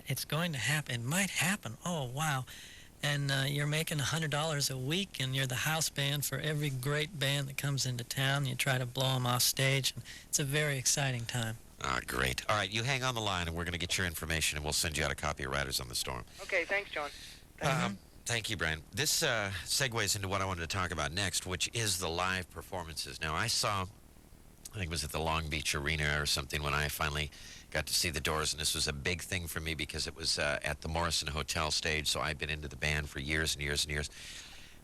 it's going to happen. It might happen. Oh, wow. And you're making $100 a week, and you're the house band for every great band that comes into town. You try to blow them off stage. And it's a very exciting time. Ah, great. All right, you hang on the line, and we're going to get your information, and we'll send you out a copy of Riders on the Storm. Okay, thanks, John. Thank you, Brian. This segues into what I wanted to talk about next, which is the live performances. Now, I think it was at the Long Beach Arena or something when I finally got to see the Doors, and this was a big thing for me because it was at the Morrison Hotel stage, so I'd been into the band for years and years and years,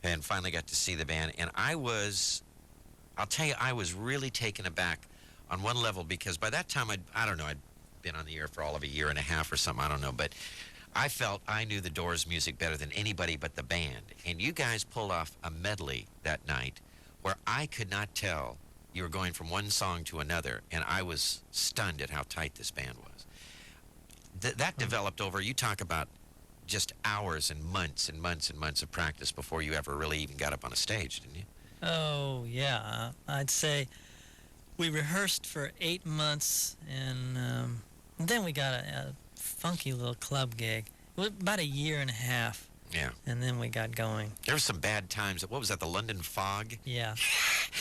and finally got to see the band. And I'll tell you, I was really taken aback on one level because by that time, I don't know, I'd been on the air for all of a year and a half or something, I don't know, but I felt I knew the Doors music better than anybody but the band. And you guys pulled off a medley that night where I could not tell you were going from one song to another, and I was stunned at how tight this band was. That developed over, you talk about just hours and months and months and months of practice before you ever really even got up on a stage, didn't you? Oh, yeah. I'd say we rehearsed for 8 months, and then we got a funky little club gig. It was about a year and a half. Yeah. And then we got going. There were some bad times. What was that, the London Fog? Yeah.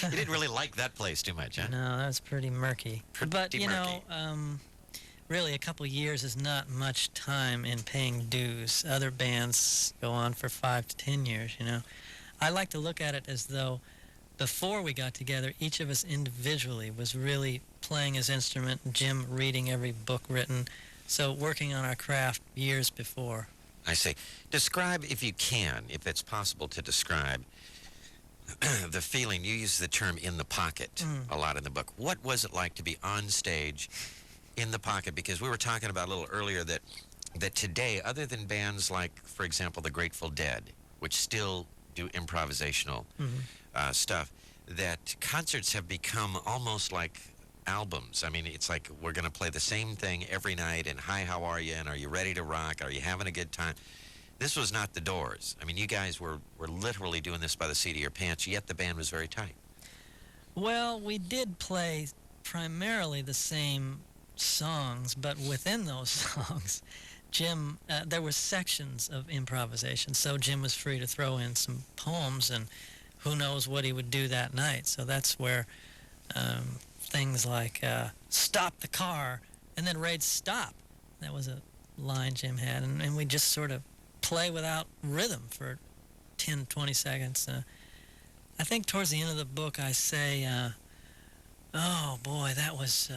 You didn't really like that place too much, huh? No, that was pretty murky. But, you know, really a couple years is not much time in paying dues. Other bands go on for 5 to 10 years, you know. I like to look at it as though before we got together, each of us individually was really playing his instrument, Jim reading every book written, so working on our craft years before. I see. Describe, if you can, if it's possible to describe the feeling. You use the term in the pocket a lot in the book. What was it like to be on stage in the pocket? Because we were talking about a little earlier that today, other than bands like, for example, the Grateful Dead, which still do improvisational stuff, that concerts have become almost like albums. I mean, it's like we're going to play the same thing every night, and hi, how are you, and are you ready to rock, are you having a good time? This was not the Doors. I mean, you guys were literally doing this by the seat of your pants, yet the band was very tight. Well, we did play primarily the same songs, but within those songs, Jim, there were sections of improvisation, so Jim was free to throw in some poems, and who knows what he would do that night. So that's where things like stop the car, and then Raid stop. That was a line Jim had, and we just sort of play without rhythm for 10, 20 seconds. I think towards the end of the book I say, oh boy, that was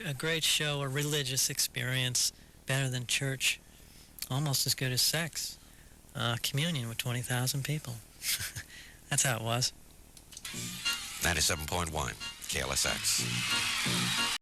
a great show, a religious experience, better than church, almost as good as sex, communion with 20,000 people. That's how it was. 97.1 KLSX.